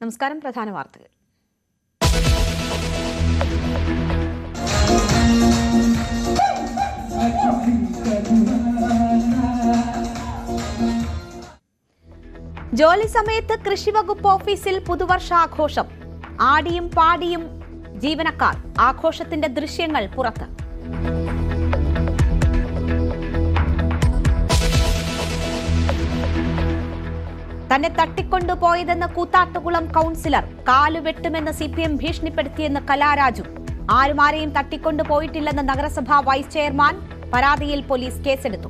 നമസ്കാരം. പ്രധാന വാർത്തകൾ. ജോലി സമയത്ത് കൃഷിവകുപ്പ് ഓഫീസിൽ പുതുവർഷാഘോഷം. ആടിയും പാടിയും ജീവനക്കാർ. ആഘോഷത്തിന്റെ ദൃശ്യങ്ങൾ പുറത്ത്. തന്നെ തട്ടിക്കൊണ്ടുപോയതെന്ന് കൂത്താട്ടുകുളം കൌൺസിലർ. കാലുവെട്ടുമെന്ന് CPM ഭീഷണിപ്പെടുത്തിയെന്ന് കലാരാജു. ആരുമാരെയും തട്ടിക്കൊണ്ടുപോയിട്ടില്ലെന്ന് നഗരസഭാ വൈസ് ചെയർമാൻ. പരാതിയിൽ പോലീസ് കേസെടുത്തു.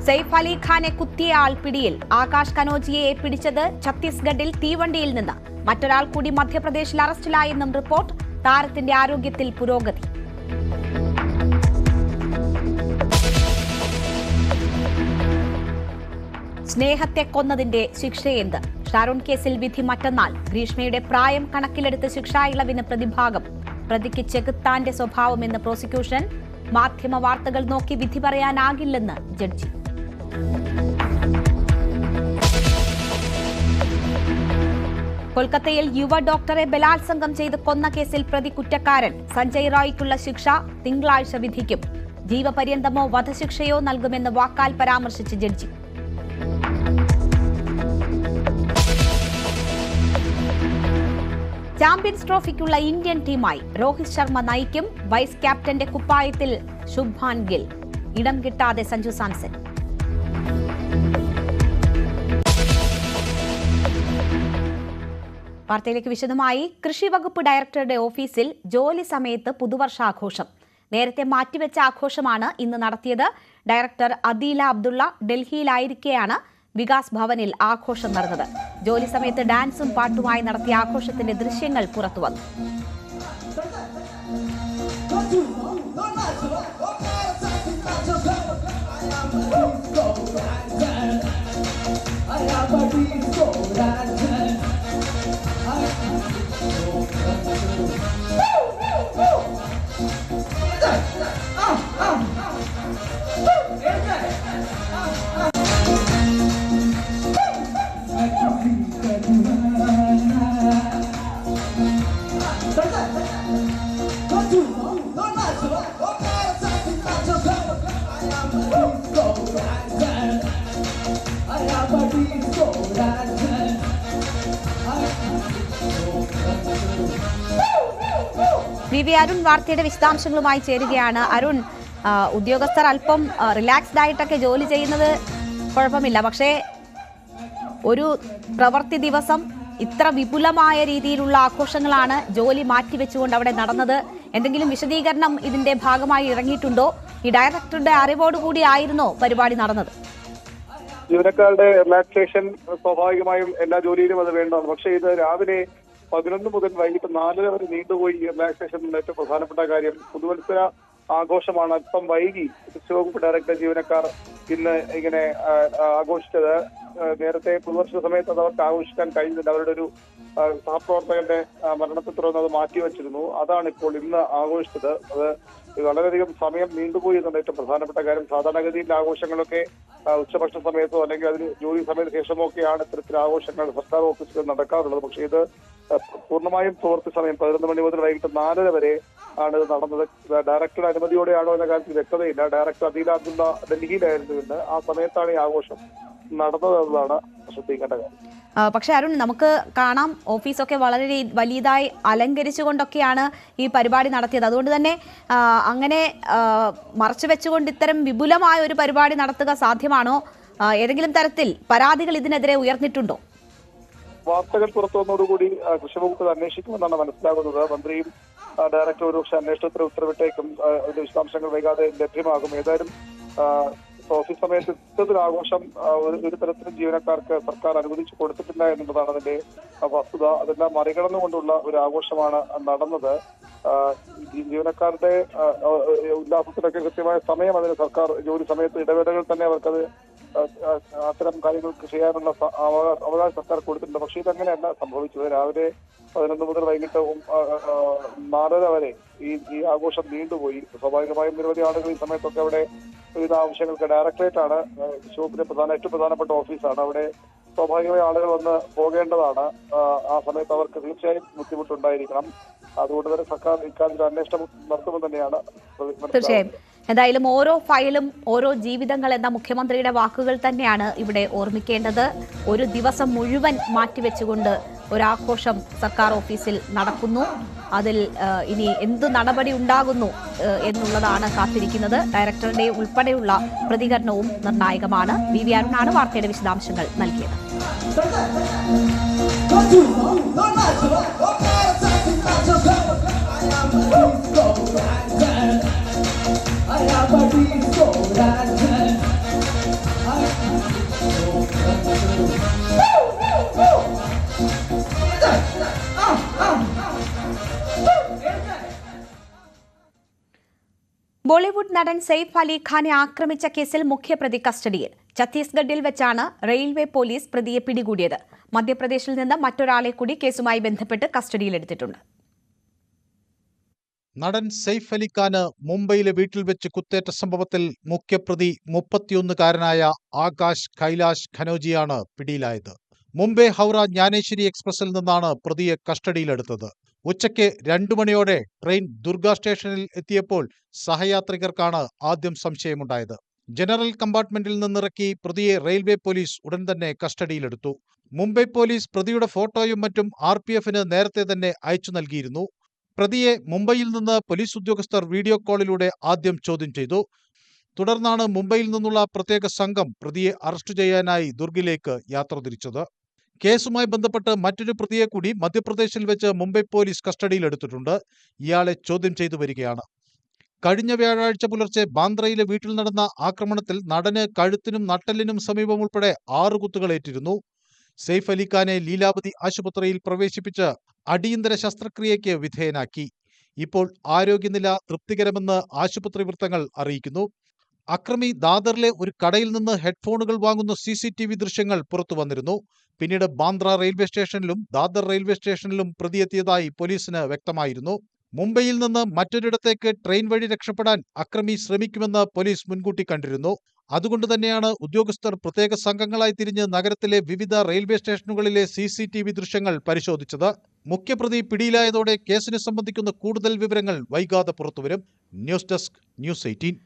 സെയ്ഫ് അലി ഖാനെ കുത്തിയ ആൾ പിടിയിൽ. ആകാശ് കനോജിയെ പിടിച്ചത് ഛത്തീസ്ഗഡിൽ തീവണ്ടിയിൽ നിന്ന്. മറ്റൊരാൾ കൂടി മധ്യപ്രദേശിൽ അറസ്റ്റിലായെന്നും റിപ്പോർട്ട്. താരത്തിന്റെ ആരോഗ്യത്തിൽ പുരോഗതി. സ്നേഹത്തെ കൊന്നതിന്റെ ശിക്ഷയെന്ത്? ഷാരോൺ കേസിൽ വിധി മറ്റന്നാൾ. ഗ്രീഷ്മയുടെ പ്രായം കണക്കിലെടുത്ത് ശിക്ഷാ ഇളവിന് പ്രതിഭാഗം. പ്രതിക്ക് ചെകുത്താന്റെ സ്വഭാവമെന്ന് പ്രോസിക്യൂഷൻ. മാധ്യമ വാർത്തകൾ നോക്കി വിധി പറയാനാകില്ലെന്ന് ജഡ്ജി. കൊൽക്കത്തയിൽ യുവ ഡോക്ടറെ ബലാത്സംഗം ചെയ്ത് കൊന്ന കേസിൽ പ്രതി കുറ്റക്കാരൻ. സഞ്ജയ് റോയ്ക്കുള്ള ശിക്ഷ തിങ്കളാഴ്ച വിധിക്കും. ജീവപര്യന്തമോ വധശിക്ഷയോ നൽകുമെന്ന് വാക്കാൽ പരാമർശിച്ച് ജഡ്ജി. ചാമ്പ്യൻസ് ട്രോഫിക്കുള്ള ഇന്ത്യൻ ടീമായി രോഹിത് ശർമ്മ നയിക്കും. വൈസ് ക്യാപ്റ്റന്റെ കുപ്പായത്തിൽ ശുഭ്മാൻ ഗിൽ. ഇടം കിട്ടാതെ സഞ്ജു സാംസൺ. വാർത്തയിലേക്ക് വിശദമായി. കൃഷി വകുപ്പ് ഡയറക്ടറുടെ ഓഫീസിൽ ജോലി സമയത്ത് പുതുവർഷാഘോഷം. നേരത്തെ മാറ്റിവെച്ച ആഘോഷമാണ് ഇന്ന് നടത്തിയത്. ഡയറക്ടർ അദീല അബ്ദുള്ള ഡൽഹിയിലായിരിക്കെയാണ് വികാസ് ഭവനിൽ ആഘോഷം നടന്നത്. ജോലി സമയത്ത് ഡാൻസും പാട്ടുമായി നടത്തിയ ആഘോഷത്തിന്റെ ദൃശ്യങ്ങൾ പുറത്തുവന്നു. വി അരുൺ വാർത്തയുടെ വിശദാംശങ്ങളുമായി ചേരുകയാണ്. അരുൺ, ഉദ്യോഗസ്ഥർ അല്പം റിലാക്സ്ഡ് ആയിട്ടൊക്കെ ജോലി ചെയ്യുന്നത് കുഴപ്പമില്ല, പക്ഷേ ഒരു പ്രവൃത്തി ദിവസം ഇത്ര വിപുലമായ രീതിയിലുള്ള ആഘോഷങ്ങളാണ് ജോലി മാറ്റിവെച്ചുകൊണ്ട് അവിടെ നടന്നത്. എന്തെങ്കിലും വിശദീകരണം ഇതിന്റെ ഭാഗമായി ഇറങ്ങിയിട്ടുണ്ടോ? ഈ ഡയറക്ടറുടെ അറിവോടുകൂടി ആയിരുന്നോ പരിപാടി നടന്നത്? ജീവനക്കാരുടെ റിലാക്സേഷൻ സ്വാഭാവികമായും എല്ലാ ജോലിയിലും അത് വേണ്ടതാണ്. പക്ഷേ ഇത് രാവിലെ 11 മുതൽ വൈകിട്ട് 4 വരെ നീണ്ടുപോയി. റിലാക്സേഷൻ ഏറ്റവും പ്രധാനപ്പെട്ട കാര്യം പുതുവത്സര ആഘോഷമാണ്. അല്പം വൈകി കൃഷിവകുപ്പ് ഡയറക്ടർ ജീവനക്കാർ ഇന്ന് ഇങ്ങനെ ആഘോഷിച്ചത്. നേരത്തെ പുതുവർഷ സമയത്ത് അത് അവർക്ക് ആഘോഷിക്കാൻ കഴിയുന്നില്ല. അവരുടെ ഒരു സഹപ്രവർത്തകന്റെ മരണത്തെ തുടർന്ന് അത് മാറ്റിവെച്ചിരുന്നു. അതാണ് ഇപ്പോൾ ഇന്ന് ആഘോഷിച്ചത്. അത് വളരെയധികം സമയം നീണ്ടുപോയി എന്നുള്ള ഏറ്റവും പ്രധാനപ്പെട്ട കാര്യം. സാധാരണഗതിയിൽ ആഘോഷങ്ങളൊക്കെ ഉച്ചഭക്ഷണ സമയത്തോ അല്ലെങ്കിൽ അതിന് ജോലി സമയത്ത് ശേഷമോ ഒക്കെയാണ് ഇത്തരത്തിൽ ആഘോഷങ്ങൾ സർക്കാർ ഓഫീസുകൾ നടക്കാറുള്ളത്. പക്ഷേ ഇത് പൂർണ്ണമായും പ്രവൃത്തി സമയം 11 മണി മുതൽ വൈകിട്ട് 4 വരെ ആണ് ഇത് നടന്നത്. ഡയറക്ടറുടെ അനുമതിയോടെയാണോ എന്ന കാര്യത്തിൽ വ്യക്തതയില്ല. ഡയറക്ടർ അദീല അബ്ദുള്ള ഡൽഹിയിലായിരുന്നു ഇന്ന്. ആ സമയത്താണ് ഈ ആഘോഷം നടന്നത് എന്നതാണ് ശ്രദ്ധിക്കേണ്ട കാര്യം. പക്ഷെ അരുൺ, നമുക്ക് കാണാം ഓഫീസൊക്കെ വളരെ വലിയതായി അലങ്കരിച്ചുകൊണ്ടൊക്കെയാണ് ഈ പരിപാടി നടത്തിയത്. അതുകൊണ്ട് തന്നെ അങ്ങനെ മറച്ചു വെച്ചുകൊണ്ട് ഇത്തരം വിപുലമായ ഒരു പരിപാടി നടത്തുക സാധ്യമാണോ? ഏതെങ്കിലും തരത്തിൽ പരാതികൾ ഇതിനെതിരെ ഉയർന്നിട്ടുണ്ടോ? വാർത്തകൾ പുറത്തു വന്നതോടുകൂടി കൃഷിവകുപ്പ് അന്വേഷിക്കുമെന്നാണ് മനസ്സിലാകുന്നത്. മന്ത്രിയും ഡയറക്ടർ ഒരുപക്ഷെ അന്വേഷണത്തിന് ഉത്തരവിട്ടേക്കും. അതിന്റെ വിശദാംശങ്ങൾ വൈകാതെ ലഭ്യമാകും. ഏതായാലും ഓഫീസ് സമയത്ത് ഇത്തരത്തിൽ ആഘോഷം ഒരു തരത്തിലും ജീവനക്കാർക്ക് സർക്കാർ അനുവദിച്ചു കൊടുത്തിട്ടില്ല എന്നുള്ളതാണ് അതിന്റെ വസ്തുത. അതെല്ലാം മറികടന്നുകൊണ്ടുള്ള ഒരു ആഘോഷമാണ് നടന്നത്. ജീവനക്കാരുടെ ഉല്ലാസത്തിനൊക്കെ കൃത്യമായ സമയം അതിന് സർക്കാർ ജോലി സമയത്ത് ഇടവേളകൾ തന്നെ അവർക്കത് അത്തരം കാര്യങ്ങൾ ചെയ്യാനുള്ള അവകാശം സർക്കാർ കൊടുത്തിട്ടുണ്ട്. പക്ഷേ ഇതങ്ങനെയല്ല സംഭവിച്ചത്. രാവിലെ 11 മുതൽ വൈകിട്ട് 4:30 വരെ ഈ ആഘോഷം നീണ്ടുപോയി. സ്വാഭാവികമായും നിരവധി ആളുകൾ ഈ സമയത്തൊക്കെ അവിടെ വിവിധ ആവശ്യങ്ങൾക്ക് ഡയറക്ടറേറ്റാണ് ഷോപ്പിലെ ഏറ്റവും പ്രധാനപ്പെട്ട ഓഫീസാണ്. അവിടെ സ്വാഭാവികമായി ആളുകൾ വന്ന് പോകേണ്ടതാണ്. ആ സമയത്ത് അവർക്ക് തീർച്ചയായും ബുദ്ധിമുട്ടുണ്ടായിരിക്കണം. അതുകൊണ്ട് തന്നെ സർക്കാർ ഇക്കാര്യത്തിൽ അന്വേഷണം നടത്തുമെന്ന് തന്നെയാണ് തീർച്ചയായും. എന്തായാലും ഓരോ ഫയലും ഓരോ ജീവിതങ്ങൾ എന്ന മുഖ്യമന്ത്രിയുടെ വാക്കുകൾ തന്നെയാണ് ഇവിടെ ഓർമ്മിക്കേണ്ടത്. ഒരു ദിവസം മുഴുവൻ മാറ്റിവെച്ചുകൊണ്ട് ഒരാഘോഷം സർക്കാർ ഓഫീസിൽ നടക്കുന്നു. അതിൽ ഇനി എന്ത് നടപടി ഉണ്ടാകുന്നു എന്നുള്ളതാണ് കാത്തിരിക്കുന്നത്. ഡയറക്ടറുടെ ഉൾപ്പെടെയുള്ള പ്രതികരണവും നിർണായകമാണ്. വി അരുണാണ് വാർത്തയുടെ വിശദാംശങ്ങൾ നൽകിയത്. ബോളിവുഡ് നടൻ സെയ്ഫ് അലി ഖാനെ ആക്രമിച്ച കേസിൽ മുഖ്യപ്രതി കസ്റ്റഡിയിൽ. ഛത്തീസ്ഗഡിൽ വെച്ചാണ് റെയിൽവേ പോലീസ് പ്രതിയെ പിടികൂടിയത്. മധ്യപ്രദേശിൽ നിന്ന് മറ്റൊരാളെ കൂടി കേസുമായി ബന്ധപ്പെട്ട് കസ്റ്റഡിയിലെടുത്തിട്ടുണ്ട്. നടൻ സെയ്ഫ് അലി ഖാന് മുംബൈയിലെ വീട്ടിൽ വെച്ച് കുത്തേറ്റ സംഭവത്തിൽ മുഖ്യപ്രതി 31-കാരനായ ആകാശ് കൈലാഷ് ഖനോജിയാണ് പിടിയിലായത്. മുംബൈ ഹൗറ ജ്ഞാനേശ്വരി എക്സ്പ്രസിൽ നിന്നാണ് പ്രതിയെ കസ്റ്റഡിയിലെടുത്തത്. ഉച്ചയ്ക്ക് 2 മണിയോടെ ട്രെയിൻ ദുർഗ സ്റ്റേഷനിൽ എത്തിയപ്പോൾ സഹയാത്രികർക്കാണ് ആദ്യം സംശയമുണ്ടായത്. ജനറൽ കമ്പാർട്ട്മെന്റിൽ നിന്നിറക്കി പ്രതിയെ റെയിൽവേ പോലീസ് ഉടൻ തന്നെ കസ്റ്റഡിയിലെടുത്തു. മുംബൈ പോലീസ് പ്രതിയുടെ ഫോട്ടോയും മറ്റും RPFന് നേരത്തെ തന്നെ അയച്ചു നൽകിയിരുന്നു. പ്രതിയെ മുംബൈയിൽ നിന്ന് പോലീസ് ഉദ്യോഗസ്ഥർ വീഡിയോ കോളിലൂടെ ആദ്യം ചോദ്യം ചെയ്തു. തുടർന്നാണ് മുംബൈയിൽ നിന്നുള്ള പ്രത്യേക സംഘം പ്രതിയെ അറസ്റ്റ് ചെയ്യാനായി ദുർഗിലേക്ക് യാത്ര തിരിച്ചത്. കേസുമായി ബന്ധപ്പെട്ട് മറ്റൊരു പ്രതിയെ കൂടി മധ്യപ്രദേശിൽ വെച്ച് മുംബൈ പോലീസ് കസ്റ്റഡിയിലെടുത്തിട്ടുണ്ട്. ഇയാളെ ചോദ്യം ചെയ്തു വരികയാണ്. കഴിഞ്ഞ വ്യാഴാഴ്ച പുലർച്ചെ ബാന്ദ്രയിലെ വീട്ടിൽ നടന്ന ആക്രമണത്തിൽ നടന് കഴുത്തിനും നട്ടെല്ലിനും സമീപം ഉൾപ്പെടെ 6 കുത്തുകളേറ്റിരുന്നു. സെയ്ഫ് അലി ഖാനെ ലീലാവതി ആശുപത്രിയിൽ പ്രവേശിപ്പിച്ച് അടിയന്തര ശസ്ത്രക്രിയയ്ക്ക് വിധേയനാക്കി. ഇപ്പോൾ ആരോഗ്യനില തൃപ്തികരമെന്ന് ആശുപത്രി വൃത്തങ്ങൾ അറിയിക്കുന്നു. അക്രമി ദാദറിലെ ഒരു കടയിൽ നിന്ന് ഹെഡ്ഫോണുകൾ വാങ്ങുന്ന CCTV ദൃശ്യങ്ങൾ പുറത്തു വന്നിരുന്നു. പിന്നീട് ബാന്ദ്ര റെയിൽവേ സ്റ്റേഷനിലും ദാദർ റെയിൽവേ സ്റ്റേഷനിലും പ്രതിയെത്തിയതായി പോലീസിന് വ്യക്തമായിരുന്നു. മുംബൈയിൽ നിന്ന് മറ്റൊരിടത്തേക്ക് ട്രെയിൻ വഴി രക്ഷപ്പെടാൻ അക്രമി ശ്രമിക്കുമെന്ന് പോലീസ് മുൻകൂട്ടി കണ്ടിരുന്നു. അതുകൊണ്ട് തന്നെയാണ് ഉദ്യോഗസ്ഥർ പ്രത്യേക സംഘങ്ങളായി തിരിഞ്ഞ് നഗരത്തിലെ വിവിധ റെയിൽവേ സ്റ്റേഷനുകളിലെ CCTV ദൃശ്യങ്ങൾ പരിശോധിച്ചത്. മുഖ്യപ്രതി പിടിയിലായതോടെ കേസിനെ സംബന്ധിക്കുന്ന കൂടുതൽ വിവരങ്ങൾ വൈകാതെ പുറത്തുവരും. News desk news 18.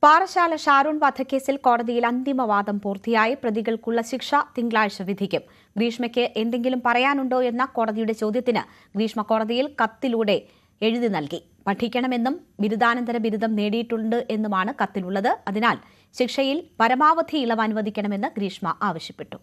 Parassala Sharoon വധക്കേസിൽ കോടതിയിൽ അന്തിമവാദം പൂർത്തിയായി. പ്രതികൾക്കുള്ള ശിക്ഷ തിങ്കളാഴ്ച വിധിക്കും. ഗ്രീഷ്മയ്ക്ക് എന്തെങ്കിലും പറയാനുണ്ടോ എന്ന കോടതിയുടെ ചോദ്യത്തിന് ഗ്രീഷ്മ കോടതിയിൽ കത്തിലൂടെ എഴുതി നൽകി. പഠിക്കണമെന്നും ബിരുദാനന്തര ബിരുദം നേടിയിട്ടുണ്ട് എന്നുമാണ് കത്തിലുള്ളത്. അതിനാൽ ശിക്ഷയിൽ പരമാവധി ഇളവ് അനുവദിക്കണമെന്ന് ഗ്രീഷ്മ ആവശ്യപ്പെട്ടു.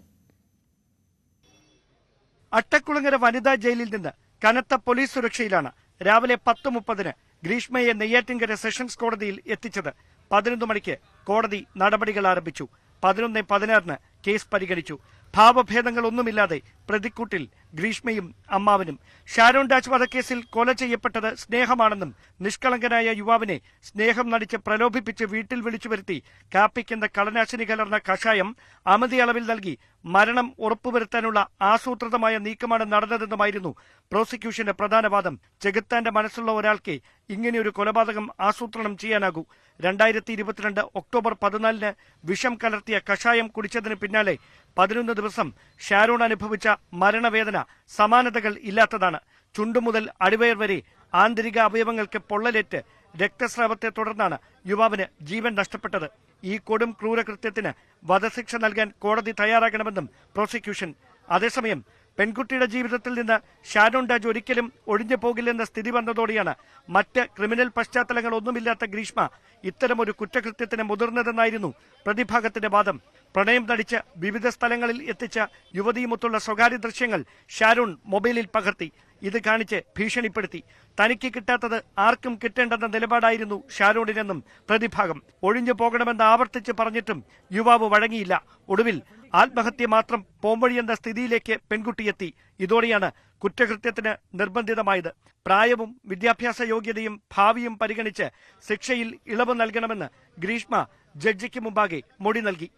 അട്ടക്കുളങ്ങര വനിതാ ജയിലിൽ നിന്ന് കനത്ത പോലീസ് സുരക്ഷയിലാണ് രാവിലെ 10:30 ഗ്രീഷ്മയെ നെയ്യാറ്റിൻകര സെഷൻസ് കോടതിയിൽ എത്തിച്ചത്. 11 മണിക്ക് കോടതി നടപടികൾ ആരംഭിച്ചു. 11:16 കേസ് പരിഗണിച്ചു. ഭാവഭേദങ്ങളൊന്നുമില്ലാതെ പ്രതിക്കൂട്ടിൽ ഗ്രീഷ്മയും അമ്മാവനും. ഷാരോൺ രാജ് വധക്കേസിൽ കൊല ചെയ്യപ്പെട്ടത് സ്നേഹമാണെന്നും നിഷ്കളങ്കനായ യുവാവിനെ സ്നേഹം നടിച്ച് പ്രലോഭിപ്പിച്ച് വീട്ടിൽ വിളിച്ചു വരുത്തി കാപ്പിക്കെന്ന കളനാശിനി കലർന്ന കഷായം അമിത അളവിൽ നൽകി മരണം ഉറപ്പുവരുത്താനുള്ള ആസൂത്രിതമായ നീക്കമാണ് നടന്നതെന്നുമായിരുന്നു പ്രോസിക്യൂഷന്റെ പ്രധാന വാദം. ചെകുത്താന്റെ മനസ്സുള്ള ഒരാൾക്ക് ഇങ്ങനെയൊരു കൊലപാതകം ആസൂത്രണം ചെയ്യാനാകൂ. 2022 ഒക്ടോബർ 14 വിഷം കലർത്തിയ കഷായം കുടിച്ചതിന് പിന്നാലെ 11 ദിവസം ഷാരോൺ അനുഭവിച്ച മരണവേദന സമാനതകൾ ഇല്ലാത്തതാണ്. ചുണ്ടുമുതൽ അടിവയർ വരെ ആന്തരിക അവയവങ്ങൾക്ക് പൊള്ളലേറ്റ് രക്തസ്രാവത്തെ തുടർന്നാണ് യുവാവിന് ജീവൻ നഷ്ടപ്പെട്ടത്. ഈ കൊടും ക്രൂരകൃത്യത്തിന് വധശിക്ഷ നൽകാൻ കോടതി തയ്യാറാകണമെന്നും പ്രോസിക്യൂഷൻ. അതേസമയം പെൺകുട്ടിയുടെ ജീവിതത്തിൽ നിന്ന് ഷാരോൺ രാജ് ഒരിക്കലും ഒഴിഞ്ഞു പോകില്ലെന്ന സ്ഥിതി വന്നതോടെയാണ് മറ്റ് ക്രിമിനൽ പശ്ചാത്തലങ്ങളൊന്നുമില്ലാത്ത ഗ്രീഷ്മ ഇത്തരമൊരു കുറ്റകൃത്യത്തിന് മുതിർന്നതെന്നായിരുന്നു പ്രതിഭാഗത്തിന്റെ വാദം. പ്രണയം നടിച്ച് വിവിധ സ്ഥലങ്ങളിൽ എത്തിച്ച യുവതിയുമൊത്തുള്ള സ്വകാര്യ ദൃശ്യങ്ങൾ ഷാരോൺ മൊബൈലിൽ പകർത്തി. ഇത് കാണിച്ച് ഭീഷണിപ്പെടുത്തി. തനിക്ക് കിട്ടാത്തത് ആർക്കും കിട്ടേണ്ടെന്ന നിലപാടായിരുന്നു ഷാരോണിനെന്നും പ്രതിഭാഗം. ഒഴിഞ്ഞു പോകണമെന്ന് ആവർത്തിച്ച് പറഞ്ഞിട്ടും യുവാവ് വഴങ്ങിയില്ല. ഒടുവിൽ ആത്മഹത്യ മാത്രം പോംവഴിയെന്ന സ്ഥിതിയിലേക്ക് പെൺകുട്ടിയെത്തി. ഇതോടെയാണ് കുറ്റകൃത്യത്തിന് നിർബന്ധിതമായത്. പ്രായവും വിദ്യാഭ്യാസ യോഗ്യതയും ഭാവിയും പരിഗണിച്ച് ശിക്ഷയിൽ ഇളവ് നൽകണമെന്ന് ഗ്രീഷ്മ ജഡ്ജിക്ക് മുമ്പാകെ മൊഴി നൽകി.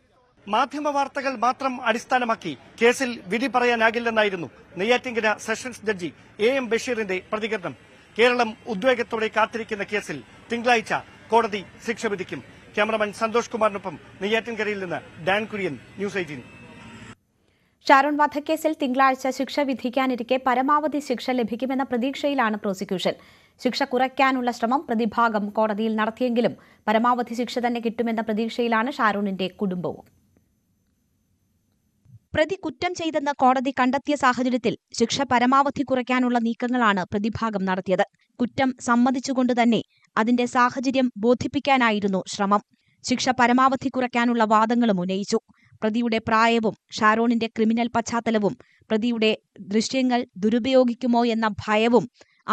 മാധ്യമ വാർത്തകൾ മാത്രം അടിസ്ഥാനമാക്കി കേസിൽ വിധി പറയാനാകില്ലെന്നായിരുന്നു നെയ്യാറ്റിങ്കര സെഷൻസ് ജഡ്ജി AM ബഷീറിന്റെ പ്രതികരണം. കേരളം ഉദ്വേഗത്തോടെ കാത്തിരിക്കുന്ന കേസിൽ തിങ്കളാഴ്ച കോടതി ശിക്ഷ വിധിക്കും. ക്യാമറമാൻ സന്തോഷ് കുമാറിനൊപ്പം നെയ്യാറ്റിൻകരയിൽ നിന്ന് ഡാൻ കുര്യൻ, ന്യൂസ് 18. ഷാരോൺ വധക്കേസിൽ തിങ്കളാഴ്ച ശിക്ഷ വിധിക്കാനിരിക്കെ പരമാവധി ശിക്ഷ ലഭിക്കുമെന്ന പ്രതീക്ഷയിലാണ് പ്രോസിക്യൂഷൻ. ശിക്ഷ കുറയ്ക്കാനുള്ള ശ്രമം പ്രതിഭാഗം കോടതിയിൽ നടത്തിയെങ്കിലും പരമാവധി ശിക്ഷ തന്നെ കിട്ടുമെന്ന പ്രതീക്ഷയിലാണ് ഷാരോണിന്റെ കുടുംബവും. പ്രതി കുറ്റം ചെയ്തെന്ന് കോടതി കണ്ടെത്തിയ സാഹചര്യത്തിൽ ശിക്ഷ പരമാവധി കുറയ്ക്കാനുള്ള നീക്കങ്ങളാണ് പ്രതിഭാഗം നടത്തിയത്. കുറ്റം സമ്മതിച്ചുകൊണ്ട് തന്നെ അതിന്റെ സാഹചര്യം ബോധിപ്പിക്കാനായിരുന്നു ശ്രമം. ശിക്ഷ പരമാവധി കുറയ്ക്കാനുള്ള വാദങ്ങളും ഉന്നയിച്ചു. പ്രതിയുടെ പ്രായവും ഷാരോണിന്റെ ക്രിമിനൽ പശ്ചാത്തലവും പ്രതിയുടെ ദൃശ്യങ്ങൾ ദുരുപയോഗിക്കുമോ എന്ന ഭയവും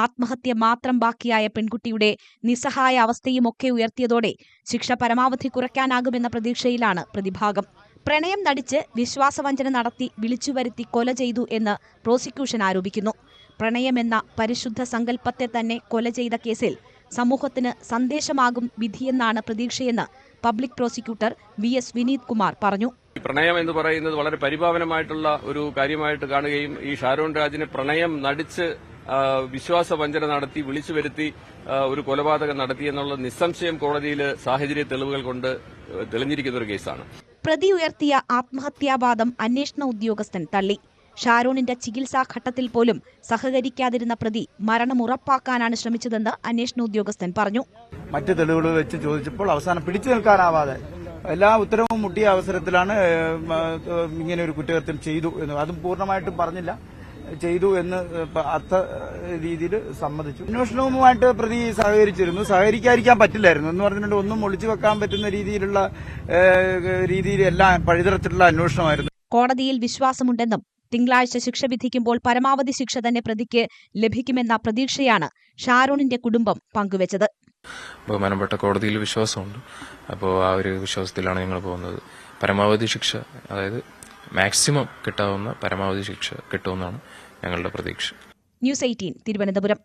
ആത്മഹത്യ മാത്രം ബാക്കിയായ പെൺകുട്ടിയുടെ നിസ്സഹായ അവസ്ഥയുമൊക്കെ ഉയർത്തിയതോടെ ശിക്ഷ പരമാവധി കുറയ്ക്കാനാകുമെന്ന പ്രതീക്ഷയിലാണ് പ്രതിഭാഗം. പ്രണയം നടിച്ച് വിശ്വാസവഞ്ചന നടത്തി വിളിച്ചുവരുത്തി കൊല ചെയ്തു എന്ന് പ്രോസിക്യൂഷൻ ആരോപിക്കുന്നു. പ്രണയമെന്ന പരിശുദ്ധ സങ്കല്പത്തെ തന്നെ കൊല ചെയ്ത കേസിൽ സമൂഹത്തിന് സന്ദേശമാകും വിധിയെന്നാണ് പ്രതീക്ഷയെന്ന് public prosecutor VS Vineeth Kumar പറഞ്ഞു. പ്രണയം എന്ന് പറയുന്നത് വളരെ പരിപാവനമായിട്ടുള്ള ഒരു കാര്യമായിട്ട് കാണുകയും ഈ ഷാരോൺ രാജിനെ പ്രണയം നടിച്ച് വിശ്വാസവഞ്ചന നടത്തി വിളിച്ചു വരുത്തി ഒരു കൊലപാതകം നടത്തി എന്നുള്ള നിസ്സംശയം കോടതിയിൽ സാഹചര്യ തെളിവുകൾ കൊണ്ട് തെളിഞ്ഞിരിക്കുന്ന ഒരു കേസാണ്. പ്രതി ഉയർത്തിയ ആത്മഹത്യാവാദം അന്വേഷണ ഉദ്യോഗസ്ഥൻ തള്ളി. ഷാരോണിന്റെ ചികിത്സാ ഘട്ടത്തിൽ പോലും സഹകരിക്കാതിരുന്ന പ്രതി മരണം ഉറപ്പാക്കാനാണ് ശ്രമിച്ചതെന്ന് അന്വേഷണ ഉദ്യോഗസ്ഥൻ പറഞ്ഞു. മറ്റ് തെളിവുകൾ വെച്ച് ചോദിച്ചപ്പോൾ അവസാനം പിടിച്ചു നിൽക്കാനാവാതെ എല്ലാ ഉത്തരവും മുട്ടിയ അവസരത്തിലാണ് ഇങ്ങനെ ഒരു കുറ്റകൃത്യം ചെയ്തു എന്ന്, അതും പൂർണ്ണമായിട്ടും പറഞ്ഞില്ല, ചെയ്തു എന്ന് അർത്ഥ രീതിയിൽ സമ്മതിച്ചു. അന്വേഷണവുമായിട്ട് പ്രതി സഹകരിച്ചിരുന്നു. സഹകരിക്കാതിരിക്കാൻ പറ്റില്ലായിരുന്നു എന്ന് പറഞ്ഞിട്ടുണ്ട്. ഒന്നും ഒളിച്ചു വെക്കാൻ പറ്റുന്ന രീതിയിൽ എല്ലാം പഴുതറച്ചിട്ടുള്ള അന്വേഷണമായിരുന്നു. കോടതിയിൽ വിശ്വാസമുണ്ടെന്നും തിങ്കളാഴ്ച ശിക്ഷ വിധിക്കുമ്പോൾ പരമാവധി ശിക്ഷ തന്നെ പ്രതിക്ക് ലഭിക്കുമെന്ന പ്രതീക്ഷയാണ് ഷാരോണിന്റെ കുടുംബം പങ്കുവച്ചത്. ബഹുമാനപ്പെട്ട കോടതിയിൽ വിശ്വാസമുണ്ട്. അപ്പോൾ ആ ഒരു വിശ്വാസത്തിലാണ് ഞങ്ങൾ പോകുന്നത്. പരമാവധി ശിക്ഷ, അതായത് മാക്സിമം കിട്ടാവുന്ന പരമാവധി ശിക്ഷ കിട്ടുമെന്നാണ് ഞങ്ങളുടെ പ്രതീക്ഷ. ന്യൂസ് 18 തിരുവനന്തപുരം.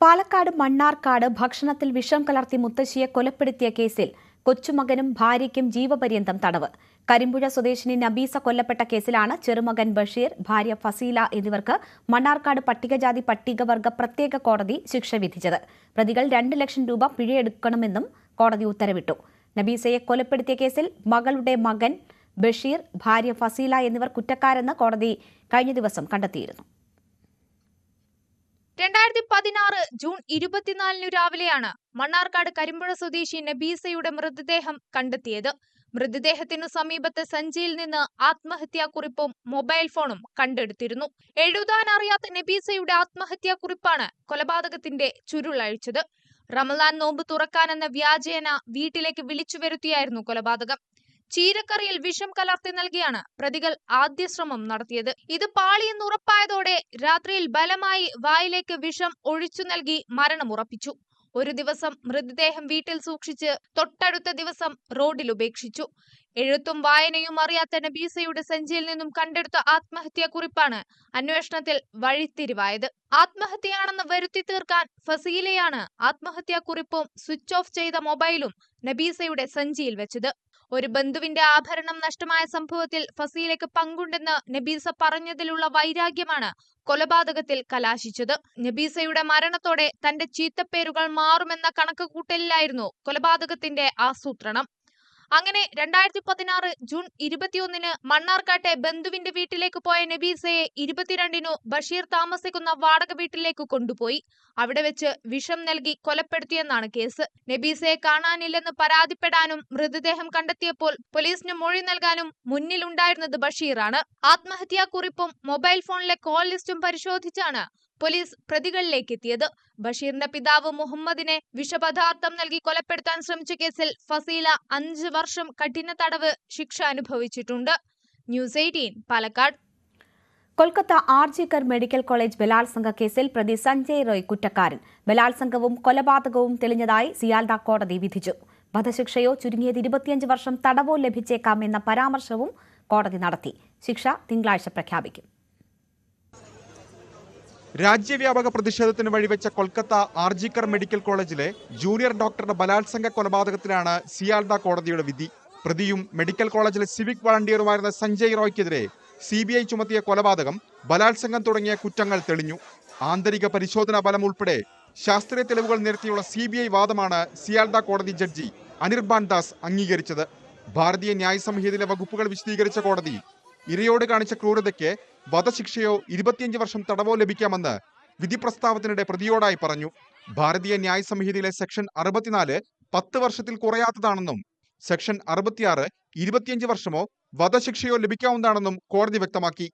പാലക്കാട് മണ്ണാർക്കാട് ഭക്ഷണത്തിൽ വിഷം കലർത്തി മുത്തശ്ശിയെ കൊലപ്പെടുത്തിയ കേസിൽ കൊച്ചുമകനും ഭാര്യയ്ക്കും ജീവപര്യന്തം തടവ്. കരിമ്പുഴ സ്വദേശിനി നബീസ കൊല്ലപ്പെട്ട കേസിലാണ് ചെറുമകൻ ബഷീർ, ഭാര്യ ഫസീല എന്നിവർക്ക് മണ്ണാർക്കാട് പട്ടികജാതി പട്ടികവർഗ പ്രത്യേക കോടതി ശിക്ഷ വിധിച്ചത്. പ്രതികൾ 2 ലക്ഷം രൂപ പിഴയെടുക്കണമെന്നും കോടതി ഉത്തരവിട്ടു. നബീസയെ കൊലപ്പെടുത്തിയ കേസിൽ മകളുടെ മകൻ ബഷീർ, ഭാര്യ ഫസീല എന്നിവർ കുറ്റക്കാരെന്ന് കോടതി കഴിഞ്ഞ ദിവസം കണ്ടെത്തിയിരുന്നു. 2016 ജൂൺ 24 രാവിലെയാണ് മണ്ണാർക്കാട് കരിമ്പുഴ സ്വദേശി നബീസയുടെ മൃതദേഹം കണ്ടെത്തിയത്. മൃതദേഹത്തിനു സമീപത്തെ സഞ്ചിയിൽ നിന്ന് ആത്മഹത്യാക്കുറിപ്പും മൊബൈൽ ഫോണും കണ്ടെടുത്തിരുന്നു. എഴുതാനറിയാത്ത നബീസയുടെ ആത്മഹത്യാക്കുറിപ്പാണ് കൊലപാതകത്തിന്റെ ചുരുളഴിച്ചത്. റമദാൻ നോമ്പ് തുറക്കാനെന്ന വ്യാജേന വീട്ടിലേക്ക് വിളിച്ചു വരുത്തിയായിരുന്നു കൊലപാതകം. ചീരക്കറിയിൽ വിഷം കലർത്തി നൽകിയാണ് പ്രതികൾ ആദ്യ ശ്രമം നടത്തിയത്. ഇത് പാളിയെന്ന് ഉറപ്പായതോടെ രാത്രിയിൽ ബലമായി വായിലേക്ക് വിഷം ഒഴിച്ചു നൽകി മരണമുറപ്പിച്ചു. ഒരു ദിവസം മൃതദേഹം വീട്ടിൽ സൂക്ഷിച്ച് തൊട്ടടുത്ത ദിവസം റോഡിൽ ഉപേക്ഷിച്ചു. എഴുത്തും വായനയും അറിയാത്ത നബീസയുടെ സഞ്ചിയിൽ നിന്നും കണ്ടെടുത്ത ആത്മഹത്യാക്കുറിപ്പാണ് അന്വേഷണത്തിൽ വഴിത്തിരിവായത്. ആത്മഹത്യയാണെന്ന് വരുത്തി തീർക്കാൻ ഫസീലയാണ് ആത്മഹത്യാക്കുറിപ്പും സ്വിച്ച് ഓഫ് ചെയ്ത മൊബൈലും നബീസയുടെ സഞ്ചിയിൽ വെച്ചത്. ഒരു ബന്ധുവിന്റെ ആഭരണം നഷ്ടമായ സംഭവത്തിൽ ഫസീലയ്ക്ക് പങ്കുണ്ടെന്ന് നബീസ പറഞ്ഞതിലുള്ള വൈരാഗ്യമാണ് കൊലപാതകത്തിൽ കലാശിച്ചത്. നബീസയുടെ മരണത്തോടെ തന്റെ ചീത്തപ്പേരുകൾ മാറുമെന്ന കണക്കുകൂട്ടലിലായിരുന്നു കൊലപാതകത്തിന്റെ ആസൂത്രണം. അങ്ങനെ 2016 ജൂൺ 21 മണ്ണാർക്കാട്ടെ ബന്ധുവിന്റെ വീട്ടിലേക്ക് പോയ നബീസയെ 22 ബഷീർ താമസിക്കുന്ന വാടക വീട്ടിലേക്ക് കൊണ്ടുപോയി. അവിടെ വെച്ച് വിഷം നൽകി കൊലപ്പെടുത്തിയെന്നാണ് കേസ്. നബീസയെ കാണാനില്ലെന്ന് പരാതിപ്പെടാനും മൃതദേഹം കണ്ടെത്തിയപ്പോൾ പോലീസിന് മൊഴി നൽകാനും മുന്നിലുണ്ടായിരുന്നത് ബഷീറാണ്. ആത്മഹത്യാക്കുറിപ്പും മൊബൈൽ ഫോണിലെ കോൾ ലിസ്റ്റും പരിശോധിച്ചാണ് പോലീസ് പ്രതികളിലേക്ക് എത്തിയത്. ബഷീറിന്റെ പിതാവ് മുഹമ്മദിനെ വിഷപദാർത്ഥം നൽകി കൊലപ്പെടുത്താൻ ശ്രമിച്ച കേസിൽ ഫസീല 5 വർഷം കഠിന തടവ് ശിക്ഷ അനുഭവിച്ചിട്ടുണ്ട്. News 18 Palakkad. Kolkata RG Kar medical college ബലാത്സംഗ കേസിൽ പ്രതി സഞ്ജയ് റോയ് കുറ്റക്കാരൻ. ബലാത്സംഗവും കൊലപാതകവും തെളിഞ്ഞതായി സിയാൽദ കോടതി വിധിച്ചു. വധശിക്ഷയോ ചുരുങ്ങിയത് 25 വർഷം തടവോ ലഭിച്ചേക്കാമെന്ന പരാമർശവും കോടതി നടത്തി. ശിക്ഷ തിങ്കളാഴ്ച പ്രഖ്യാപിക്കും. രാജ്യവ്യാപക പ്രതിഷേധത്തിന് വഴിവെച്ച കൊൽക്കത്ത ആർജിക്കർ മെഡിക്കൽ കോളേജിലെ ജൂനിയർ ഡോക്ടറുടെ ബലാത്സംഗ കൊലപാതകത്തിലാണ് സിയാൽദ കോടതിയുടെ വിധി. പ്രതിയും മെഡിക്കൽ കോളേജിലെ സിവിക് വളണ്ടിയറുമായിരുന്ന സഞ്ജയ് റോയ്ക്കെതിരെ CBI ചുമത്തിയ കൊലപാതകം, ബലാത്സംഗം തുടങ്ങിയ കുറ്റങ്ങൾ തെളിഞ്ഞു. ആന്തരിക പരിശോധനാ ഫലം ഉൾപ്പെടെ ശാസ്ത്രീയ തെളിവുകൾ നിരത്തിയുള്ള CBI വാദമാണ് സിയാൽദ കോടതി ജഡ്ജി അനിർബാൻ ദാസ് അംഗീകരിച്ചത്. ഭാരതീയ ന്യായ സംഹിതയിലെ വകുപ്പുകൾ വിശദീകരിച്ച കോടതി ഇരയോട് കാണിച്ച ക്രൂരതയ്ക്ക് വധശിക്ഷയോ 25 വർഷം തടവോ ലഭിക്കാമെന്ന് വിധി പ്രസ്താവത്തിനിടെ പ്രതിയോടായി പറഞ്ഞു. ഭാരതീയ ന്യായ സംഹിതയിലെ സെക്ഷൻ 64 10 വർഷത്തിൽ കുറയാത്തതാണെന്നും സെക്ഷൻ 66 25 വർഷമോ വധശിക്ഷയോ ലഭിക്കാവുന്നതാണെന്നും കോടതി വ്യക്തമാക്കി.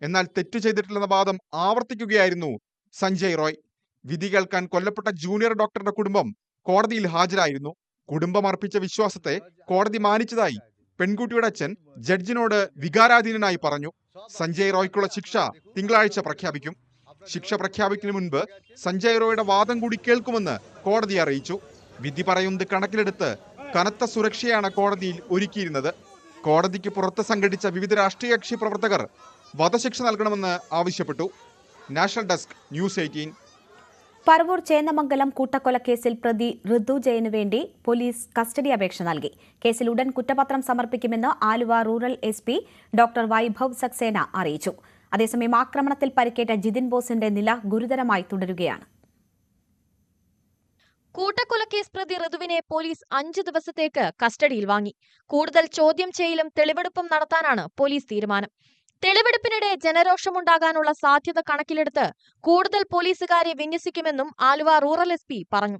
എന്നാൽ തെറ്റു ചെയ്തിട്ടില്ലെന്ന വാദം ആവർത്തിക്കുകയായിരുന്നു സഞ്ജയ് റോയ്. വിധി കേൾക്കാൻ കൊല്ലപ്പെട്ട ജൂനിയർ ഡോക്ടറുടെ കുടുംബം കോടതിയിൽ ഹാജരായിരുന്നു. കുടുംബം അർപ്പിച്ച വിശ്വാസത്തെ കോടതി മാനിച്ചതായി പെൺകുട്ടിയുടെ അച്ഛൻ ജഡ്ജിനോട് വികാരാധീനനായി പറഞ്ഞു. സഞ്ജയ് റോയ്ക്കുള്ള ശിക്ഷ തിങ്കളാഴ്ച പ്രഖ്യാപിക്കും. ശിക്ഷ പ്രഖ്യാപിക്കുന്നതിന് മുൻപ് സഞ്ജയ് റോയുടെ വാദം കൂടി കേൾക്കുമെന്ന് കോടതി അറിയിച്ചു. വിധി പറയുന്നത് കണക്കിലെടുത്ത് കനത്ത സുരക്ഷയാണ് കോടതിയിൽ ഒരുക്കിയിരുന്നത്. കോടതിക്ക് പുറത്ത് സംഘടിച്ച വിവിധ രാഷ്ട്രീയ കക്ഷി പ്രവർത്തകർ വധശിക്ഷ നൽകണമെന്ന് ആവശ്യപ്പെട്ടു. National desk, news 18. Paravur Chennamangalam കൂട്ടക്കൊലക്കേസിൽ പ്രതി ഋതു ജയനു വേണ്ടി പോലീസ് കസ്റ്റഡി അപേക്ഷ നൽകി. കേസിൽ ഉടൻ കുറ്റപത്രം സമർപ്പിക്കുമെന്ന് Aluva rural SP doctor Vaibhav Saxena അറിയിച്ചു. അതേസമയം ആക്രമണത്തിൽ പരിക്കേറ്റ ജിതിൻ ബോസിന്റെ നില ഗുരുതരമായി തുടരുകയാണ്. കൂട്ടക്കൊലക്കേസ് പ്രതി ഋതുവിനെ പോലീസ് 5 ദിവസത്തേക്ക് കസ്റ്റഡിയിൽ വാങ്ങി. കൂടുതൽ ചോദ്യം ചെയ്യലും തെളിവെടുപ്പും നടത്താനാണ് പോലീസ് തീരുമാനം. തെളിവെടുപ്പിനിടെ ജനരോഷമുണ്ടാകാനുള്ള സാധ്യത കണക്കിലെടുത്ത് കൂടുതൽ പോലീസുകാരെ വിന്യസിക്കുമെന്നും ആലുവ റൂറൽ SP പറഞ്ഞു.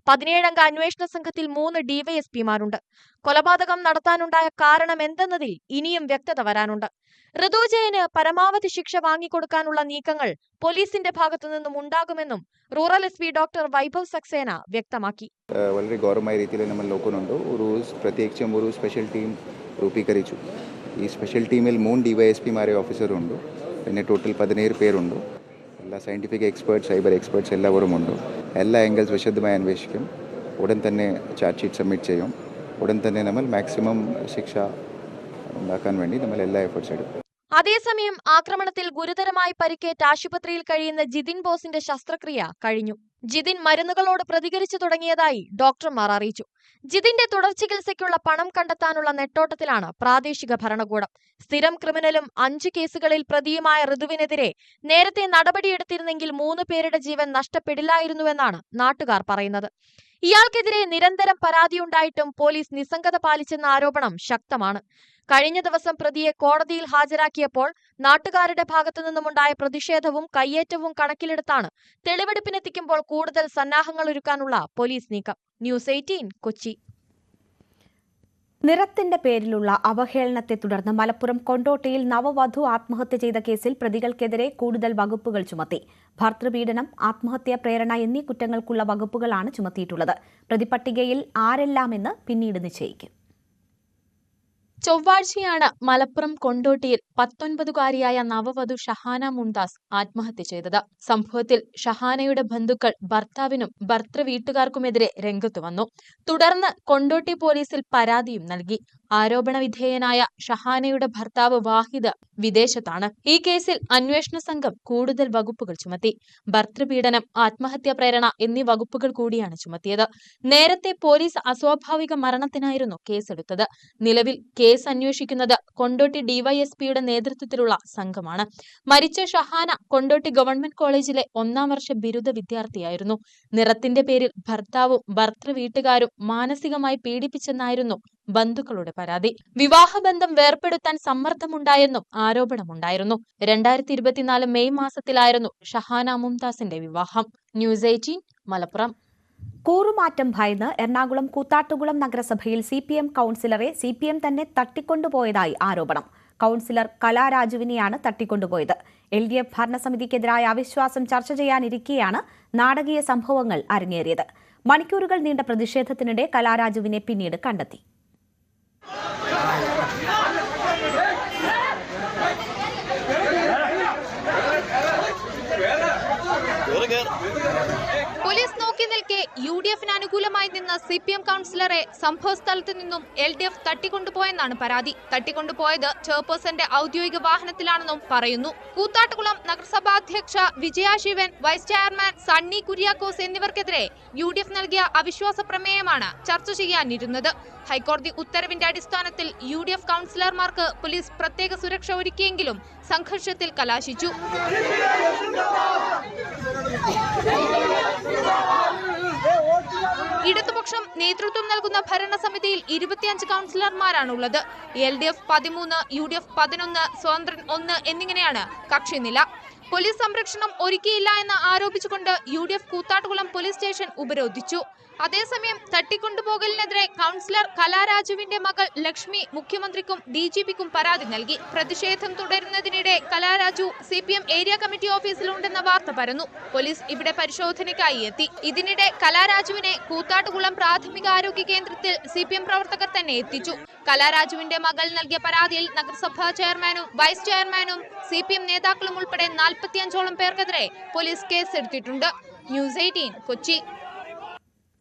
17-അംഗ അന്വേഷണ സംഘത്തിൽ 3 DYSPമാരുണ്ട്. കൊലപാതകം നടത്താനുണ്ടായ കാരണം എന്തെന്നതിൽ ഇനിയും വ്യക്തത വരാനുണ്ട്. ഋതു ജയന് പരമാവധി ശിക്ഷ വാങ്ങിക്കൊടുക്കാനുള്ള നീക്കങ്ങൾ പോലീസിന്റെ ഭാഗത്തുനിന്നും ഉണ്ടാകുമെന്നും rural SP doctor Vaibhav Saxena വ്യക്തമാക്കി. വളരെ ഗൗരവമായ രീതിയിൽ നമ്മൾ നോക്കുന്നുണ്ട്. പ്രത്യേകിച്ചും ഒരു സ്പെഷ്യൽ ടീം രൂപീകരിച്ചു. ഈ സ്പെഷ്യൽ ടീമിൽ 3 DYSPമാരെ ഓഫീസറുണ്ട്. പിന്നെ ടോട്ടൽ 17 പേരുണ്ട്. എല്ലാ സയൻറ്റിഫിക് എക്സ്പേർട്സ്, സൈബർ എക്സ്പേർട്സ് എല്ലാവരും ഉണ്ട്. എല്ലാ ആംഗിൾസ് വിശദമായി അന്വേഷിക്കും. ഉടൻ തന്നെ ചാർജ് ഷീറ്റ് സബ്മിറ്റ് ചെയ്യും. ഉടൻ തന്നെ നമ്മൾ മാക്സിമം ശിക്ഷ ഉണ്ടാക്കാൻ വേണ്ടി നമ്മൾ എല്ലാ എഫേർട്സ് എടുക്കും. അതേസമയം ആക്രമണത്തിൽ ഗുരുതരമായി പരിക്കേറ്റ് ആശുപത്രിയിൽ കഴിയുന്ന ജിതിൻ ബോസിന്റെ ശസ്ത്രക്രിയ കഴിഞ്ഞു. ജിതിൻ മരുന്നുകളോട് പ്രതികരിച്ചു തുടങ്ങിയതായി ഡോക്ടർമാർ അറിയിച്ചു. ജിതിന്റെ തുടർ ചികിത്സയ്ക്കുള്ള പണം കണ്ടെത്താനുള്ള നെട്ടോട്ടത്തിലാണ് പ്രാദേശിക ഭരണകൂടം. സ്ഥിരം ക്രിമിനലും 5 കേസുകളിൽ പ്രതിയുമായ ഋതുവിനെതിരെ നേരത്തെ നടപടിയെടുത്തിരുന്നെങ്കിൽ 3 പേരുടെ ജീവൻ നഷ്ടപ്പെടില്ലായിരുന്നുവെന്നാണ് നാട്ടുകാർ പറയുന്നത്. ഇയാൾക്കെതിരെ നിരന്തരം പരാതിയുണ്ടായിട്ടും പോലീസ് നിസ്സംഗത പാലിച്ചെന്ന ആരോപണം ശക്തമാണ്. കഴിഞ്ഞ ദിവസം പ്രതിയെ കോടതിയിൽ ഹാജരാക്കിയപ്പോൾ നാട്ടുകാരുടെ ഭാഗത്തുനിന്നുമുണ്ടായ പ്രതിഷേധവും കയ്യേറ്റവും കണക്കിലെടുത്താണ് തെളിവെടുപ്പിനെത്തിക്കുമ്പോൾ കൂടുതൽ സന്നാഹങ്ങൾ ഒരുക്കാനുള്ള പോലീസ് നീക്കം. ന്യൂസ് 18 കൊച്ചി. നിറത്തിന്റെ പേരിലുള്ള അവഹേളനത്തെ തുടർന്ന് മലപ്പുറം കൊണ്ടോട്ടിയിൽ നവവധു ആത്മഹത്യ ചെയ്ത കേസിൽ പ്രതികൾക്കെതിരെ കൂടുതൽ വകുപ്പുകൾ ചുമത്തി. ഭർതൃപീഡനം, ആത്മഹത്യാ പ്രേരണ എന്നീ കുറ്റങ്ങൾക്കുള്ള വകുപ്പുകളാണ് ചുമത്തിയിട്ടുള്ളത്. പ്രതിപട്ടികയിൽ ആരെല്ലാമെന്ന് പിന്നീട് നിശ്ചയിക്കും. ചൊവ്വാഴ്ചയാണ് മലപ്പുറം കൊണ്ടോട്ടിയിൽ 19-കാരിയായ നവവധു ഷഹാന മുംതാസ് ആത്മഹത്യ ചെയ്തത്. സംഭവത്തിൽ ഷഹാനയുടെ ബന്ധുക്കൾ ഭർത്താവിനും ഭർതൃവീട്ടുകാർക്കുമെതിരെ രംഗത്തു വന്നു. തുടർന്ന് കൊണ്ടോട്ടി പോലീസിൽ പരാതിയും നൽകി. ആരോപണ വിധേയനായ ഷഹാനയുടെ ഭർത്താവ് വാഹിദ് വിദേശത്താണ്. ഈ കേസിൽ അന്വേഷണ സംഘം കൂടുതൽ വകുപ്പുകൾ ചുമത്തി. ഭർതൃപീഡനം, ആത്മഹത്യാ പ്രേരണ എന്നീ വകുപ്പുകൾ കൂടിയാണ് ചുമത്തിയത്. നേരത്തെ പോലീസ് അസ്വാഭാവിക മരണത്തിനായിരുന്നു കേസെടുത്തത്. നിലവിൽ കേസ് അന്വേഷിക്കുന്നത് കൊണ്ടോട്ടി DYSPയുടെ നേതൃത്വത്തിലുള്ള സംഘമാണ്. മരിച്ച ഷഹാന കൊണ്ടോട്ടി ഗവൺമെന്റ് കോളേജിലെ 1-ാം വർഷ ബിരുദ വിദ്യാർത്ഥിയായിരുന്നു. നിറത്തിന്റെ പേരിൽ ഭർത്താവും ഭർതൃവീട്ടുകാരും മാനസികമായി പീഡിപ്പിച്ചെന്നായിരുന്നു ബന്ധുക്കളുടെ പരാതി. വിവാഹബന്ധം വേർപെടുത്താൻ സമ്മർദ്ദമുണ്ടായെന്നും ആരോപണമുണ്ടായിരുന്നു. 2024 മെയ് മാസത്തിലായിരുന്നു ഷഹാന മുംതാസിന്റെ വിവാഹം. ന്യൂസ് 18 മലപ്പുറം. കൂറുമാറ്റം ഭയന്ന് എറണാകുളം കൂത്താട്ടുകുളം നഗരസഭയിൽ CPM കൌൺസിലറെ CPM തന്നെ തട്ടിക്കൊണ്ടുപോയതായി ആരോപണം. കൌൺസിലർ കലാരാജുവിനെയാണ് തട്ടിക്കൊണ്ടുപോയത്. LDF ഭരണസമിതിക്കെതിരായ അവിശ്വാസം ചർച്ച ചെയ്യാനിരിക്കെയാണ് നാടകീയ സംഭവങ്ങൾ അരങ്ങേറിയത്. മണിക്കൂറുകൾ നീണ്ട പ്രതിഷേധത്തിനിടെ കലാരാജുവിനെ പിന്നീട് കണ്ടെത്തി. പോലീസ് നോക്കി നിൽക്കെ UDFന് അനുകൂലമായി നിന്ന് CPM കൗൺസിലറെ സംഭവസ്ഥലത്ത് നിന്നും LDF തട്ടിക്കൊണ്ടുപോയെന്നാണ് പരാതി. തട്ടിക്കൊണ്ടുപോയത് ചെയർപേഴ്സന്റെ ഔദ്യോഗിക വാഹനത്തിലാണെന്നും പറയുന്നു. കൂത്താട്ടുകുളം നഗരസഭാ അധ്യക്ഷ Vijaya Sivan, vice chairman Sunny Kuriakose എന്നിവർക്കെതിരെ UDF നൽകിയ അവിശ്വാസ പ്രമേയമാണ് ചർച്ച ചെയ്യാനിരുന്നത്. ഹൈക്കോടതി ഉത്തരവിന്റെ അടിസ്ഥാനത്തിൽ UDF കൗൺസിലർമാർക്ക് പോലീസ് പ്രത്യേക സുരക്ഷ ഒരുക്കിയെങ്കിലും സംഘർഷത്തിൽ കലാശിച്ചു. ഇടതുപക്ഷം നേതൃത്വം നൽകുന്ന ഭരണസമിതിയിൽ 25 കൗൺസിലർമാരാണുള്ളത്. LDF 13, UDF 11, സ്വതന്ത്രൻ 1 എന്നിങ്ങനെയാണ് കക്ഷിനില. പോലീസ് സംരക്ഷണം ഒരുക്കിയില്ല എന്ന് ആരോപിച്ചുകൊണ്ട് UDF കൂത്താട്ടുകുളം പോലീസ് സ്റ്റേഷൻ ഉപരോധിച്ചു. അതേസമയം തട്ടിക്കൊണ്ടുപോകലിനെതിരെ കൗൺസിലർ കലാരാജുവിന്റെ മകൾ ലക്ഷ്മി മുഖ്യമന്ത്രിക്കും DGPക്കും പരാതി നൽകി. പ്രതിഷേധം തുടരുന്നതിനിടെ കലാരാജു CPM ഏരിയ കമ്മിറ്റി ഓഫീസിലുണ്ടെന്ന വാർത്ത പരന്നു. പോലീസ് ഇവിടെ പരിശോധനയ്ക്കായി എത്തി. ഇതിനിടെ കലാരാജുവിനെ കൂത്താട്ടുകുളം പ്രാഥമികാരോഗ്യ കേന്ദ്രത്തിൽ CPM പ്രവർത്തകർ തന്നെ എത്തിച്ചു. കലാരാജുവിന്റെ മകൾ നൽകിയ പരാതിയിൽ നഗരസഭാ ചെയർമാനും വൈസ് ചെയർമാനും CPM നേതാക്കളും ഉൾപ്പെടെ 45ഓളം പേർക്കെതിരെ പോലീസ് കേസെടുത്തിട്ടുണ്ട്. ന്യൂസ് 18 കൊച്ചി.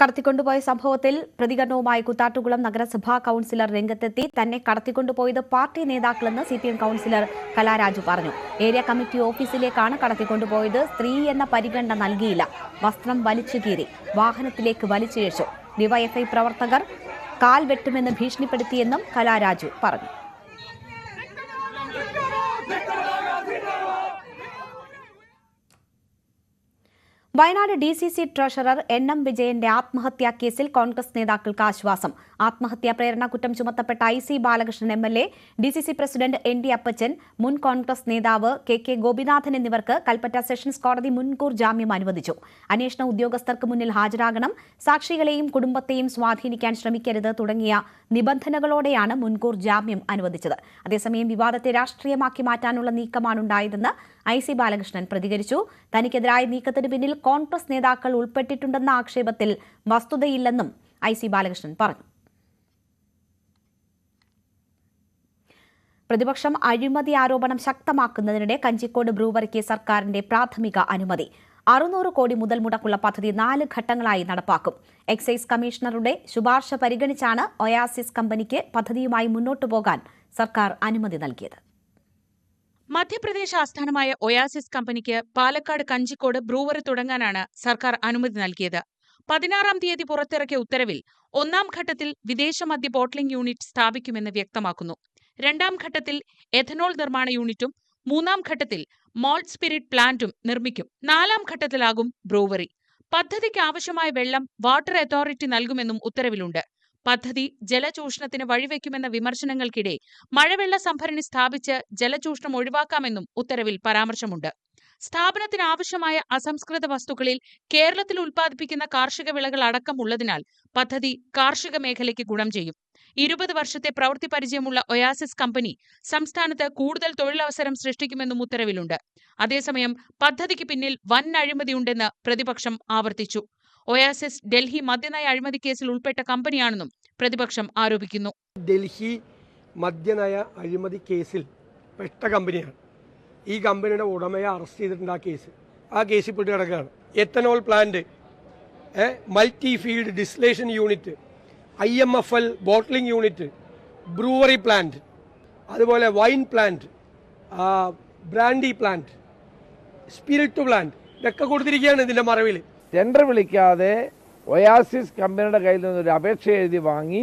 കടത്തിക്കൊണ്ടുപോയ സംഭവത്തിൽ പ്രതികരണവുമായി കൂത്താട്ടുകുളം നഗരസഭാ കൌൺസിലർ രംഗത്തെത്തി. തന്നെ കടത്തിക്കൊണ്ടുപോയത് പാർട്ടി നേതാക്കളെന്ന് CPM കൌൺസിലർ കലാരാജു പറഞ്ഞു. ഏരിയ കമ്മിറ്റി ഓഫീസിലേക്കാണ് കടത്തിക്കൊണ്ടുപോയത്. സ്ത്രീ എന്ന പരിഗണന നൽകിയില്ല. വസ്ത്രം വലിച്ചു കീറി, വാഹനത്തിലേക്ക് വലിച്ചിഴച്ചു. ഡിവൈഎഫ്ഐ പ്രവർത്തകർ കാൽ വെട്ടുമെന്ന് ഭീഷണിപ്പെടുത്തിയെന്നും കലാരാജു പറഞ്ഞു. വയനാട് DCC ട്രഷറർ NM വിജയന്റെ ആത്മഹത്യാ കേസിൽ കോൺഗ്രസ് നേതാക്കൾക്ക് ആശ്വാസം. ആത്മഹത്യാ പ്രേരണ കുറ്റം ചുമത്തപ്പെട്ട IC Balakrishnan MLA, DCC president ND അപ്പച്ചൻ, മുൻ കോൺഗ്രസ് നേതാവ് KK ഗോപിനാഥൻ എന്നിവർക്ക് കൽപ്പറ്റ സെഷൻസ് കോടതി മുൻകൂർ ജാമ്യം അനുവദിച്ചു. അന്വേഷണ ഉദ്യോഗസ്ഥർക്ക് മുന്നിൽ ഹാജരാകണം, സാക്ഷികളെയും കുടുംബത്തെയും സ്വാധീനിക്കാൻ ശ്രമിക്കരുത് തുടങ്ങിയ നിബന്ധനകളോടെയാണ് മുൻകൂർ ജാമ്യം അനുവദിച്ചത്. അതേസമയം വിവാദത്തെ രാഷ്ട്രീയമാക്കി മാറ്റാനുള്ള നീക്കമാണുണ്ടായതെന്ന് IC ബാലകൃഷ്ണൻ പ്രതികരിച്ചു. തനിക്കെതിരായ നീക്കത്തിന് പിന്നിൽ കോൺഗ്രസ് നേതാക്കൾ ഉൾപ്പെട്ടിട്ടുണ്ടെന്ന ആക്ഷേപത്തിൽ വസ്തുതയില്ലെന്നും IC ബാലകൃഷ്ണൻ പറഞ്ഞു. പ്രതിപക്ഷം അഴിമതി ആരോപണം ശക്തമാക്കുന്നതിനിടെ കഞ്ചിക്കോട് ബ്രൂവറിക്ക് സർക്കാരിന്റെ പ്രാഥമിക അനുമതി. 600 കോടി മുതൽ മുടക്കുള്ള പദ്ധതി 4 ഘട്ടങ്ങളായി നടപ്പാക്കും. എക്സൈസ് കമ്മീഷണറുടെ ശുപാർശ പരിഗണിച്ചാണ് ഒയാസിസ് കമ്പനിക്ക് പദ്ധതിയുമായി മുന്നോട്ടു പോകാൻ സർക്കാർ അനുമതി നൽകിയത്. മധ്യപ്രദേശ് ആസ്ഥാനമായ ഒയാസിസ് കമ്പനിക്ക് പാലക്കാട് കഞ്ചിക്കോട് ബ്രൂവറി തുടങ്ങാനാണ് സർക്കാർ അനുമതി നൽകിയത്. 16-ാം തീയതി പുറത്തിറക്കിയ ഉത്തരവിൽ 1-ാം ഘട്ടത്തിൽ വിദേശ മദ്യ ബോട്ട്ലിംഗ് യൂണിറ്റ് സ്ഥാപിക്കുമെന്ന് വ്യക്തമാക്കുന്നു. 2-ാം ഘട്ടത്തിൽ എഥനോൾ നിർമ്മാണ യൂണിറ്റും 3-ാം ഘട്ടത്തിൽ മോൾട്ട് സ്പിരിറ്റ് പ്ലാന്റും നിർമ്മിക്കും. 4-ാം ഘട്ടത്തിലാകും ബ്രൂവറി. പദ്ധതിക്ക് ആവശ്യമായ വെള്ളം വാട്ടർ അതോറിറ്റി നൽകുമെന്നും ഉത്തരവിലുണ്ട്. പദ്ധതി ജലചൂഷണത്തിന് വഴിവെക്കുമെന്ന വിമർശനങ്ങൾക്കിടെ മഴവെള്ള സംഭരണി സ്ഥാപിച്ച് ജലചൂഷണം ഒഴിവാക്കാമെന്നും ഉത്തരവിൽ പരാമർശമുണ്ട്. സ്ഥാപനത്തിന് ആവശ്യമായ അസംസ്കൃത വസ്തുക്കളിൽ കേരളത്തിൽ ഉൽപ്പാദിപ്പിക്കുന്ന കാർഷിക വിളകൾ അടക്കമുള്ളതിനാൽ പദ്ധതി കാർഷിക മേഖലയ്ക്ക് ഗുണം ചെയ്യും. 20 വർഷത്തെ പ്രവൃത്തി പരിചയമുള്ള ഒയാസിസ് കമ്പനി സംസ്ഥാനത്ത് കൂടുതൽ തൊഴിലവസരം സൃഷ്ടിക്കുമെന്നും ഉത്തരവിലുണ്ട്. അതേസമയം പദ്ധതിക്ക് പിന്നിൽ വൻ അഴിമതിയുണ്ടെന്ന് പ്രതിപക്ഷം ആവർത്തിച്ചു. ഒയാസിസ് ഡൽഹി മദ്യനയ അഴിമതി കേസിൽ ഉൾപ്പെട്ട കമ്പനിയാണെന്നും പ്രതിപക്ഷം ആരോപിക്കുന്നു. ഡൽഹി മദ്യനയ അഴിമതി കേസിൽ പെട്ട കമ്പനിയാണ്. ഈ കമ്പനിയുടെ ഉടമയെ അറസ്റ്റ് ചെയ്തിട്ടുണ്ട്. ആ കേസിൽ പെട്ട് കിടക്കുകയാണ്. Ethanol plant, multi field distillation unit, IMFL bottling unit, brewery plant, അതുപോലെ wine plant, brandy plant, spirit plant, ഇതൊക്കെ കൊടുത്തിരിക്കുകയാണ് ഇതിന്റെ മറവിൽ. ടെൻഡർ വിളിക്കാതെ ഒയാസിസ് കമ്പനിയുടെ കയ്യിൽ നിന്നൊരു അപേക്ഷ എഴുതി വാങ്ങി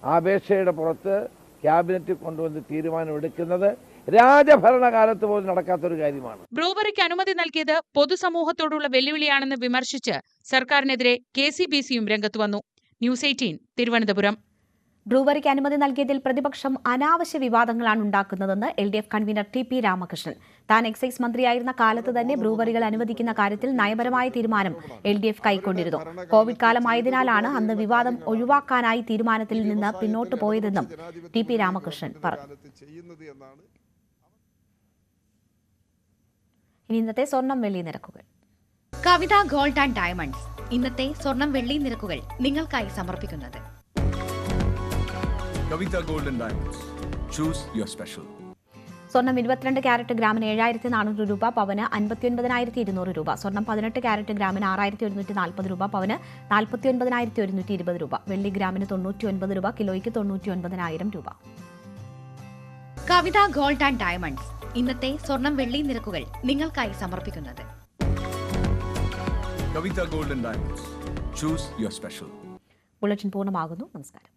ആ അപേക്ഷയുടെ പുറത്ത് ക്യാബിനറ്റിൽ കൊണ്ടുവന്ന് തീരുമാനമെടുക്കുന്നത് രാജഭരണകാലത്ത് പോലും നടക്കാത്തൊരു കാര്യമാണ്. ബ്രൂവറിക്ക് അനുമതി നൽകിയത് പൊതുസമൂഹത്തോടുള്ള വെല്ലുവിളിയാണെന്ന് വിമർശിച്ച് സർക്കാരിനെതിരെ KCBCയും രംഗത്ത് വന്നു. ന്യൂസ് 18 തിരുവനന്തപുരം. ബ്രൂവറിക്ക് അനുമതി നൽകിയതിൽ പ്രതിപക്ഷം അനാവശ്യ വിവാദങ്ങളാണ് ഉണ്ടാക്കുന്നതെന്ന് LDF കൺവീനർ TP രാമകൃഷ്ണൻ. താൻ എക്സൈസ് മന്ത്രിയായിരുന്ന കാലത്ത് തന്നെ ബ്രൂവറികൾ അനുവദിക്കുന്ന കാര്യത്തിൽ നയപരമായ തീരുമാനം LDF കൈക്കൊണ്ടിരുന്നു. കോവിഡ് കാലമായതിനാലാണ് അന്ന് വിവാദം ഒഴിവാക്കാനായി തീരുമാനത്തിൽ നിന്ന് പിന്നോട്ടു പോയതെന്നും TP രാമകൃഷ്ണൻ പറഞ്ഞു. ഇനി ഇന്നത്തെ സ്വർണം വെള്ളി നിരക്കുകൾ. കവിത ഗോൾഡ് ആൻഡ് ഡയമണ്ട്സ് ഇന്നത്തെ സ്വർണം വെള്ളി നിരക്കുകൾ നിങ്ങൾക്കായി സമർപ്പിക്കുന്നത് Kavita Gold and Diamonds. Choose your special. സ്വർണം 22 ക്യാരറ്റ് ഗ്രാമിന് 7,400 രൂപ, പവന് 59,200 രൂപ. സ്വർണം 18 ക്യാരറ്റ് ഗ്രാമിന് 6,140 രൂപ, പവന് 49,120 രൂപ. വെള്ളി ഗ്രാമിന് 99 രൂപ, കിലോയ്ക്ക് 99,000 രൂപ. കവിത ഗോൾഡ് ആൻഡ് ഡയമണ്ട്സ് ഇന്നത്തെ സ്വർണം വെള്ളി നിരക്കുകൾ നിങ്ങൾക്കായി സമർപ്പിക്കുന്നത് Kavitha gold and diamonds. Choose your special. Bulletin പൂർണ്ണമാകുന്നു. നമസ്കാരം.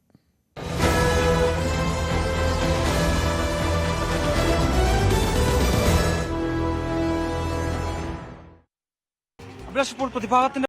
പ്രതിഭാഗത്തിന്റെ